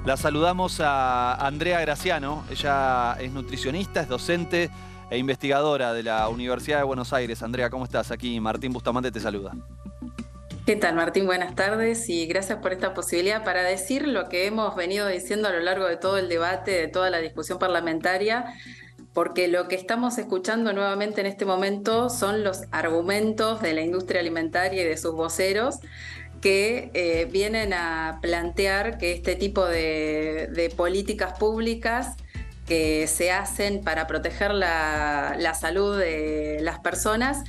La saludamos a Andrea Graciano. Ella es nutricionista, es docente e investigadora de la Universidad de Buenos Aires. Andrea, ¿cómo estás? Aquí Martín Bustamante te saluda. ¿Qué tal, Martín? Buenas tardes y gracias por esta posibilidad para decir lo que hemos venido diciendo a lo largo de todo el debate, de toda la discusión parlamentaria, porque lo que estamos escuchando nuevamente en este momento son los argumentos de la industria alimentaria y de sus voceros que vienen a plantear que este tipo de políticas públicas que se hacen para proteger la salud de las personas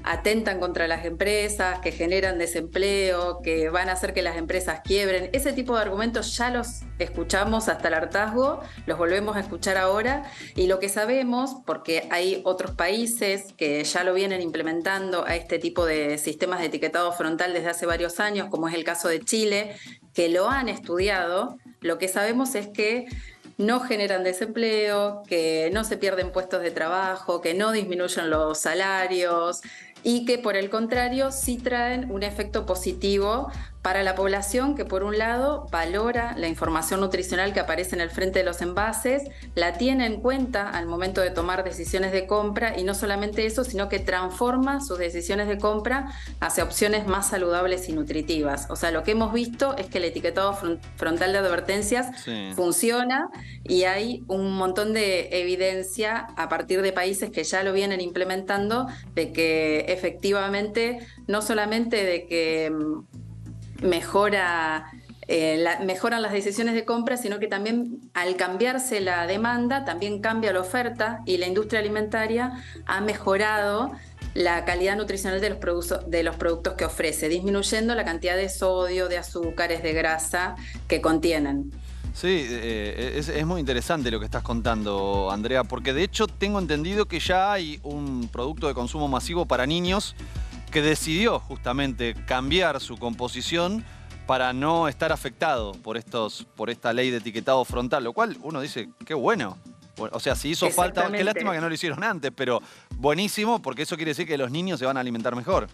atentan contra las empresas, que generan desempleo, que van a hacer que las empresas quiebren. Ese tipo de argumentos ya los escuchamos hasta el hartazgo, los volvemos a escuchar ahora, y lo que sabemos, porque hay otros países que ya lo vienen implementando a este tipo de sistemas de etiquetado frontal desde hace varios años, como es el caso de Chile, que lo han estudiado, lo que sabemos es que no generan desempleo, que no se pierden puestos de trabajo, que no disminuyen los salarios y que por el contrario sí traen un efecto positivo para la población que por un lado valora la información nutricional que aparece en el frente de los envases, la tiene en cuenta al momento de tomar decisiones de compra y no solamente eso, sino que transforma sus decisiones de compra hacia opciones más saludables y nutritivas. O sea, lo que hemos visto es que el etiquetado frontal de advertencias funciona y hay un montón de evidencia a partir de países que ya lo vienen implementando de que efectivamente no solamente de que mejoran las decisiones de compra, sino que también al cambiarse la demanda, también cambia la oferta y la industria alimentaria ha mejorado la calidad nutricional de los productos que ofrece, disminuyendo la cantidad de sodio, de azúcares, de grasa que contienen. Sí, es muy interesante lo que estás contando, Andrea, porque de hecho tengo entendido que ya hay un producto de consumo masivo para niños que decidió justamente cambiar su composición para no estar afectado por esta ley de etiquetado frontal, lo cual uno dice, qué bueno. O sea, si hizo falta, qué lástima que no lo hicieron antes, pero buenísimo porque eso quiere decir que los niños se van a alimentar mejor.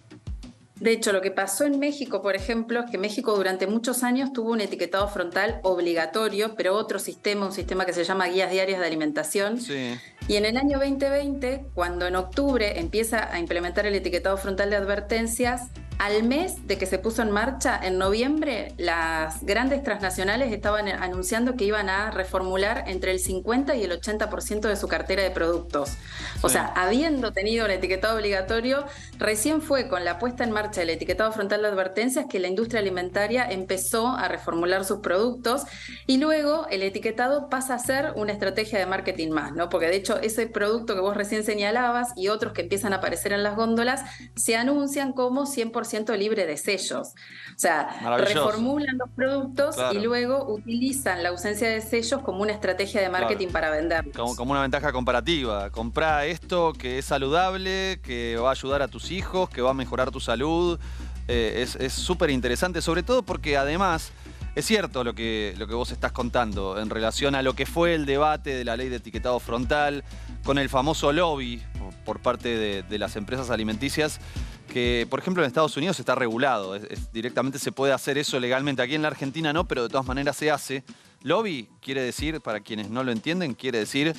De hecho, lo que pasó en México, por ejemplo, es que México durante muchos años tuvo un etiquetado frontal obligatorio, pero otro sistema, un sistema que se llama Guías Diarias de Alimentación. Sí. Y en el año 2020, cuando en octubre empieza a implementar el etiquetado frontal de advertencias, al mes de que se puso en marcha, en noviembre, las grandes transnacionales estaban anunciando que iban a reformular entre el 50 y el 80% de su cartera de productos. Sí. O sea, habiendo tenido el etiquetado obligatorio, recién fue con la puesta en marcha del etiquetado frontal de advertencias que la industria alimentaria empezó a reformular sus productos y luego el etiquetado pasa a ser una estrategia de marketing más, ¿no? Porque de hecho ese producto que vos recién señalabas y otros que empiezan a aparecer en las góndolas se anuncian como 100% libre de sellos. O sea, reformulan los productos y luego utilizan la ausencia de sellos como una estrategia de marketing para venderlos. Como una ventaja comparativa. Comprá esto que es saludable, que va a ayudar a tus hijos, que va a mejorar tu salud. Es súper interesante, sobre todo porque además es cierto lo que vos estás contando en relación a lo que fue el debate de la ley de etiquetado frontal con el famoso lobby por parte de las empresas alimenticias que, por ejemplo, en Estados Unidos está regulado. Directamente se puede hacer eso legalmente. Aquí en la Argentina no, pero de todas maneras se hace. Lobby quiere decir, para quienes no lo entienden, quiere decir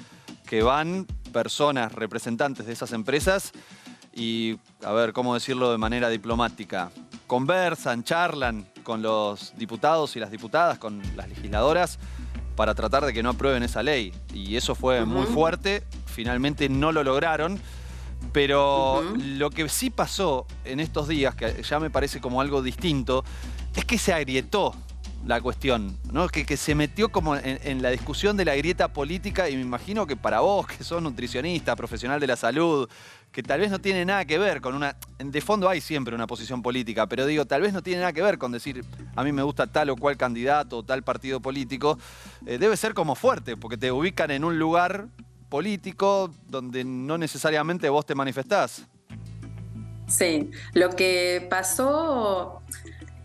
que van personas, representantes de esas empresas y, a ver, ¿cómo decirlo de manera diplomática? Conversan, charlan con los diputados y las diputadas, con las legisladoras, para tratar de que no aprueben esa ley. Y eso fue muy fuerte. Finalmente no lo lograron. Pero lo que sí pasó en estos días, que ya me parece como algo distinto, es que se agrietó la cuestión, ¿no? Que se metió como en la discusión de la grieta política y me imagino que para vos, que sos nutricionista, profesional de la salud, que tal vez no tiene nada que ver con una... De fondo hay siempre una posición política, pero digo, tal vez no tiene nada que ver con decir a mí me gusta tal o cual candidato o tal partido político. Debe ser como fuerte, porque te ubican en un lugar político donde no necesariamente vos te manifestás. Sí, lo que pasó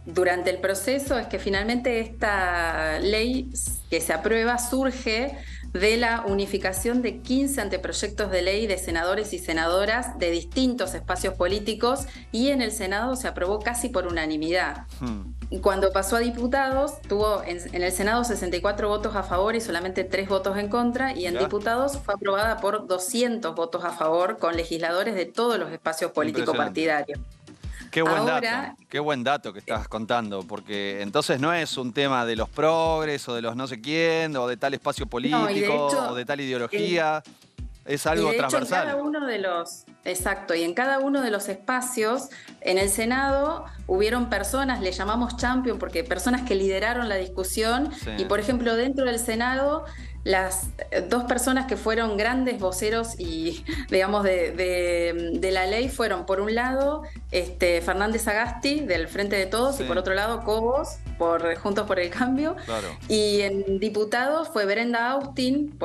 durante el proceso es que finalmente esta ley que se aprueba surge de la unificación de 15 anteproyectos de ley de senadores y senadoras de distintos espacios políticos y en el Senado se aprobó casi por unanimidad. cuando pasó a diputados, tuvo en el Senado 64 votos a favor y solamente 3 votos en contra, y en Mirá, diputados fue aprobada por 200 votos a favor con legisladores de todos los espacios impresionante. político-partidarios. Ahora, Qué buen dato que estás contando, porque entonces no es un tema de los progres o de los no sé quién, o de tal espacio no, y de político o hecho, de tal en, ideología, es y algo de hecho en cada transversal. uno de los, exacto, y en cada uno de los espacios, en el Senado hubieron personas, le llamamos champion, porque personas que lideraron la discusión, Sí, y por ejemplo dentro del Senado, las dos personas que fueron grandes voceros y, digamos, de la ley fueron, por un lado, Fernández Sagasti, del Frente de Todos, y por sí, otro lado, Cobos, por Juntos por el Cambio. claro, Y en diputados fue Brenda Austin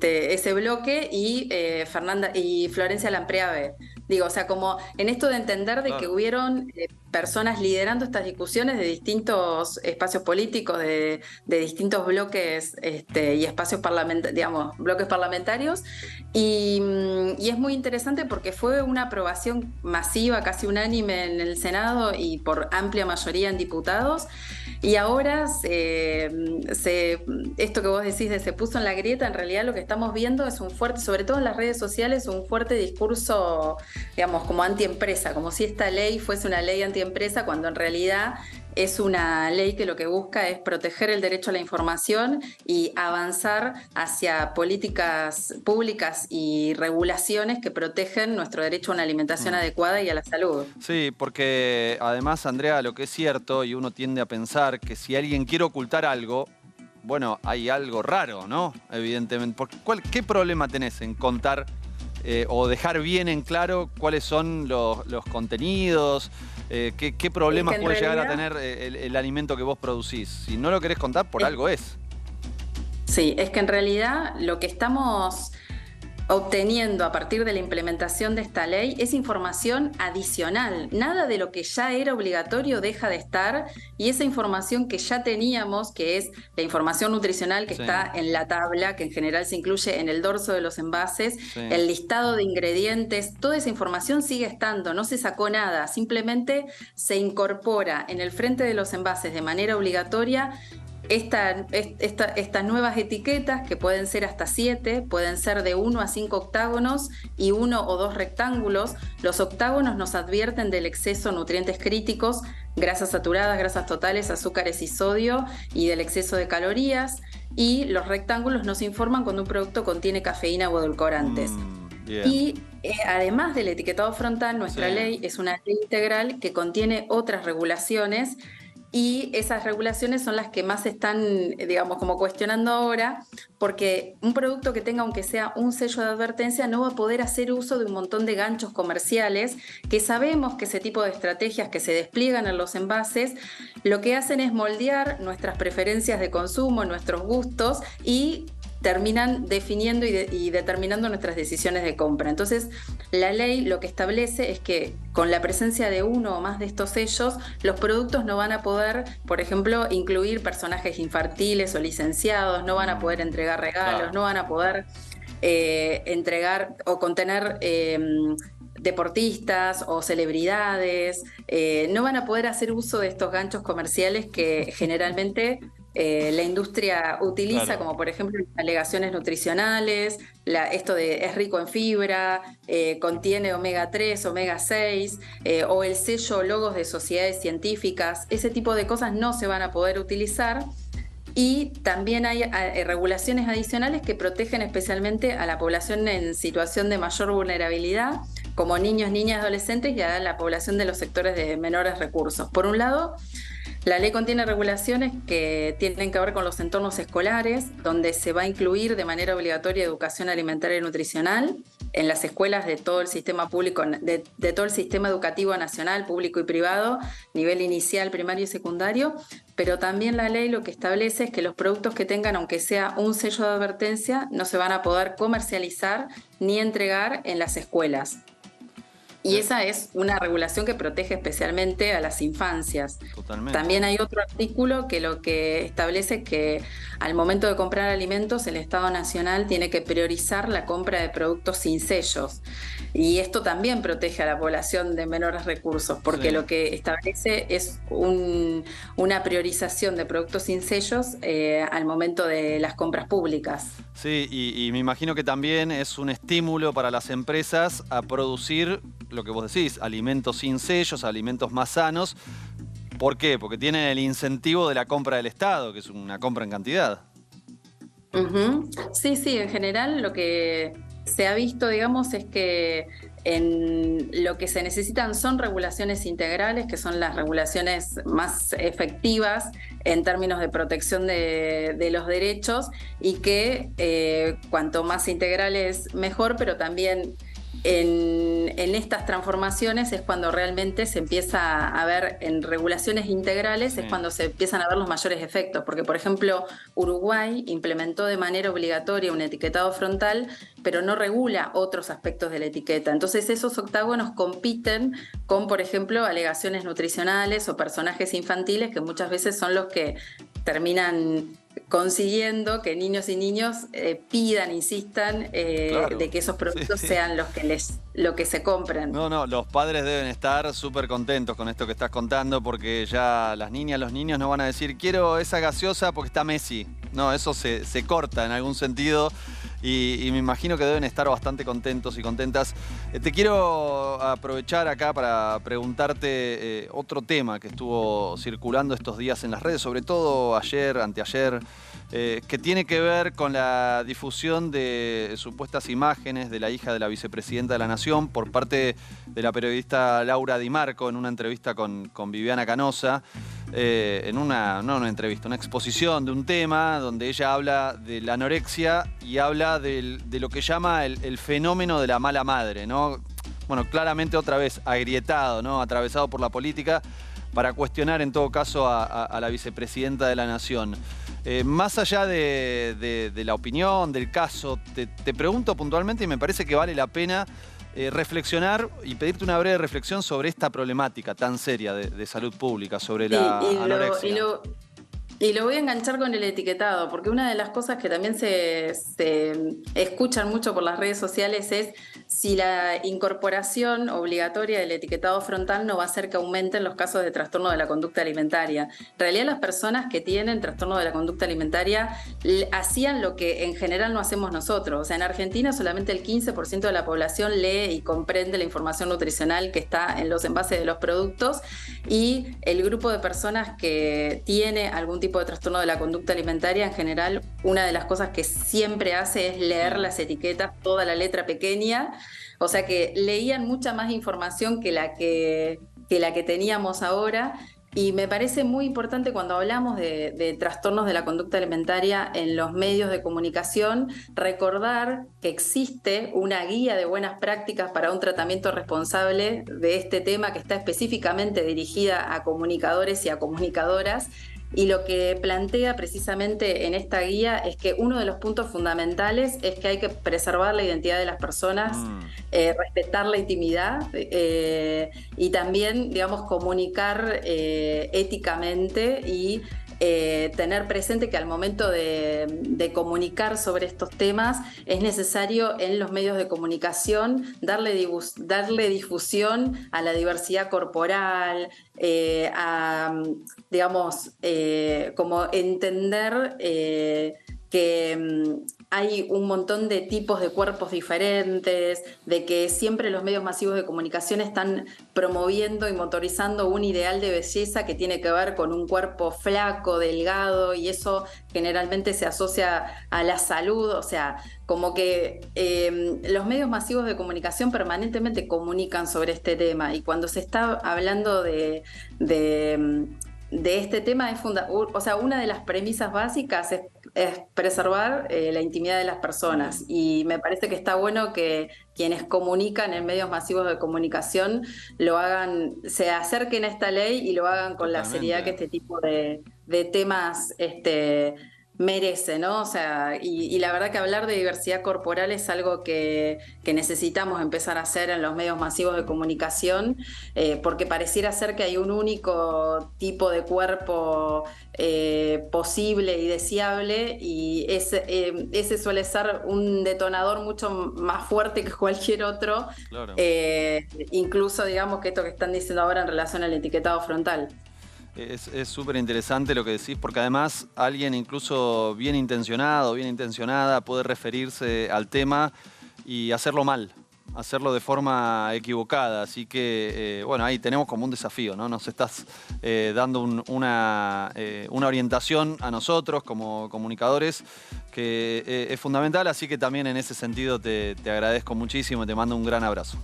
ese bloque, y Fernanda y Florencia Lampreave. Digo, o sea, como en esto de entender de que claro. hubieron personas liderando estas discusiones de distintos espacios políticos, de distintos bloques y espacios parlamentarios, digamos, bloques parlamentarios. Y es muy interesante porque fue una aprobación masiva, casi unánime en el Senado y por amplia mayoría en diputados. Y ahora esto que vos decís de se puso en la grieta, en realidad lo que estamos viendo es un fuerte, sobre todo en las redes sociales, un fuerte discurso, digamos, como antiempresa, como si esta ley fuese una ley antiempresa, cuando en realidad es una ley que lo que busca es proteger el derecho a la información y avanzar hacia políticas públicas y regulaciones que protegen nuestro derecho a una alimentación Mm. adecuada y a la salud. Sí, porque además, Andrea, lo que es cierto, y uno tiende a pensar que si alguien quiere ocultar algo, bueno, hay algo raro, ¿no? Evidentemente. Porque, ¿qué problema tenés en contar o dejar bien en claro cuáles son los contenidos? ¿Qué Es que problemas en puede llegar a realidad, tener el alimento que vos producís? Si no lo querés contar, por algo es. sí, es que en realidad lo que estamos obteniendo a partir de la implementación de esta ley es información adicional. Nada de lo que ya era obligatorio deja de estar, y esa información que ya teníamos, que es la información nutricional que Sí, está en la tabla, que en general se incluye en el dorso de los envases, sí. el listado de ingredientes, toda esa información sigue estando, no se sacó nada, simplemente se incorpora en el frente de los envases de manera obligatoria estas nuevas etiquetas, que pueden ser hasta 7, pueden ser de 1 a 5 octágonos y 1 o 2 rectángulos. Los octágonos nos advierten del exceso de nutrientes críticos, grasas saturadas, grasas totales, azúcares y sodio, y del exceso de calorías. Y los rectángulos nos informan cuando un producto contiene cafeína o edulcorantes. Bien. Y además del etiquetado frontal, Sí. nuestra ley es una ley integral que contiene otras regulaciones, y esas regulaciones son las que más se están, digamos, como cuestionando ahora, porque un producto que tenga, aunque sea un sello de advertencia, no va a poder hacer uso de un montón de ganchos comerciales, que sabemos que ese tipo de estrategias que se despliegan en los envases, lo que hacen es moldear nuestras preferencias de consumo, nuestros gustos, y terminan definiendo y determinando nuestras decisiones de compra. Entonces, la ley lo que establece es que con la presencia de uno o más de estos sellos, los productos no van a poder, por ejemplo, incluir personajes infantiles o licenciados, no van a poder entregar regalos, Claro. no van a poder entregar o contener deportistas o celebridades, no van a poder hacer uso de estos ganchos comerciales que generalmente la industria utiliza, Claro. como por ejemplo alegaciones nutricionales, esto de es rico en fibra, contiene omega 3, omega 6, o el sello o logos de sociedades científicas. Ese tipo de cosas no se van a poder utilizar. Y también hay regulaciones adicionales que protegen especialmente a la población en situación de mayor vulnerabilidad, como niños, niñas, adolescentes, y a la población de los sectores de menores recursos. Por un lado, la ley contiene regulaciones que tienen que ver con los entornos escolares, donde se va a incluir de manera obligatoria educación alimentaria y nutricional en las escuelas de todo el sistema público, de todo el sistema educativo nacional, público y privado, nivel inicial, primario y secundario. Pero también la ley lo que establece es que los productos que tengan, aunque sea un sello de advertencia, no se van a poder comercializar ni entregar en las escuelas. Y Eh, esa es una regulación que protege especialmente a las infancias. Totalmente. También hay otro artículo que lo que establece que al momento de comprar alimentos, el Estado Nacional tiene que priorizar la compra de productos sin sellos. Y esto también protege a la población de menores recursos, porque Sí. lo que establece es una priorización de productos sin sellos al momento de las compras públicas. Sí, y me imagino que también es un estímulo para las empresas a producir lo que vos decís, alimentos sin sellos, alimentos más sanos. ¿Por qué? Porque tienen el incentivo de la compra del Estado, que es una compra en cantidad. Ujú. Sí, sí, en general lo que se ha visto, digamos, es que en lo que se necesitan son regulaciones integrales, que son las regulaciones más efectivas en términos de protección de los derechos y que cuanto más integrales mejor, pero también en estas transformaciones es cuando realmente se empieza a ver en regulaciones integrales, es Sí. cuando se empiezan a ver los mayores efectos, porque por ejemplo Uruguay implementó de manera obligatoria un etiquetado frontal, pero no regula otros aspectos de la etiqueta. Entonces esos octágonos compiten con, por ejemplo, alegaciones nutricionales o personajes infantiles que muchas veces son los que terminan consiguiendo que niños y niños pidan, insistan de Claro. que esos Sí, productos sí. sean lo que se compren. No, no, los padres deben estar súper contentos con esto que estás contando porque ya las niñas, los niños no van a decir quiero esa gaseosa porque está Messi. No, eso se corta en algún sentido y me imagino que deben estar bastante contentos y contentas. Te quiero aprovechar acá para preguntarte otro tema que estuvo circulando estos días en las redes, sobre todo ayer, anteayer. Que tiene que ver con la difusión de supuestas imágenes de la hija de la vicepresidenta de la Nación por parte de la periodista Laura Di Marco en una entrevista con Viviana Canosa, no una entrevista, una exposición de un tema donde ella habla de la anorexia y habla de lo que llama el fenómeno de la mala madre, ¿no? Bueno, claramente otra vez agrietado, ¿no? Atravesado por la política para cuestionar en todo caso a la vicepresidenta de la Nación. Más allá de la opinión, del caso, te pregunto puntualmente y me parece que vale la pena reflexionar y pedirte una breve reflexión sobre esta problemática tan seria de salud pública, sobre Sí, la anorexia. y lo voy a enganchar con el etiquetado, porque una de las cosas que también se escuchan mucho por las redes sociales es si la incorporación obligatoria del etiquetado frontal no va a hacer que aumenten los casos de trastorno de la conducta alimentaria. En realidad las personas que tienen trastorno de la conducta alimentaria hacían lo que en general no hacemos nosotros. O sea, en Argentina solamente el 15% de la población lee y comprende la información nutricional que está en los envases de los productos y el grupo de personas que tiene algún tipo de trastorno de la conducta alimentaria, en general, una de las cosas que siempre hace es leer Sí. las etiquetas, toda la letra pequeña, o sea que leían mucha más información que la que teníamos ahora. Y me parece muy importante cuando hablamos de trastornos de la conducta alimentaria en los medios de comunicación, recordar que existe una guía de buenas prácticas para un tratamiento responsable de este tema que está específicamente dirigida a comunicadores y a comunicadoras. Y lo que plantea precisamente en esta guía es que uno de los puntos fundamentales es que hay que preservar la identidad de las personas, Mm, respetar la intimidad y también, digamos, comunicar éticamente y tener presente que al momento de comunicar sobre estos temas es necesario en los medios de comunicación darle difusión a la diversidad corporal, digamos, como entender que hay un montón de tipos de cuerpos diferentes, de que siempre los medios masivos de comunicación están promoviendo y motorizando un ideal de belleza que tiene que ver con un cuerpo flaco, delgado, y eso generalmente se asocia a la salud, o sea, como que los medios masivos de comunicación permanentemente comunican sobre este tema y cuando se está hablando de este tema o sea, una de las premisas básicas es preservar la intimidad de las personas bien, y me parece que está bueno que quienes comunican en medios masivos de comunicación lo hagan, se acerquen a esta ley y lo hagan con la seriedad que totalmente. este tipo de temas merece, ¿no? O sea, y la verdad que hablar de diversidad corporal es algo que necesitamos empezar a hacer en los medios masivos de comunicación, porque pareciera ser que hay un único tipo de cuerpo posible y deseable, y ese suele ser un detonador mucho más fuerte que cualquier otro, Claro. incluso digamos que esto que están diciendo ahora en relación al etiquetado frontal. Es súper interesante lo que decís, porque además alguien incluso bien intencionado, bien intencionada, puede referirse al tema y hacerlo mal, hacerlo de forma equivocada. Así que, bueno, ahí tenemos como un desafío, ¿no? Nos estás dando una orientación a nosotros como comunicadores que es fundamental, así que también en ese sentido te agradezco muchísimo y te mando un gran abrazo.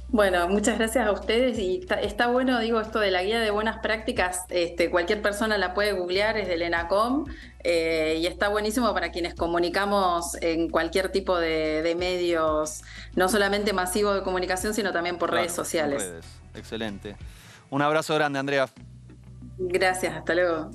Bueno, muchas gracias a ustedes y está bueno, digo, esto de la guía de buenas prácticas, cualquier persona la puede googlear, es del ENACOM, y está buenísimo para quienes comunicamos en cualquier tipo de medios, no solamente masivos de comunicación, sino también por redes Claro, en sociales. redes. Excelente. Un abrazo grande, Andrea. Gracias, hasta luego.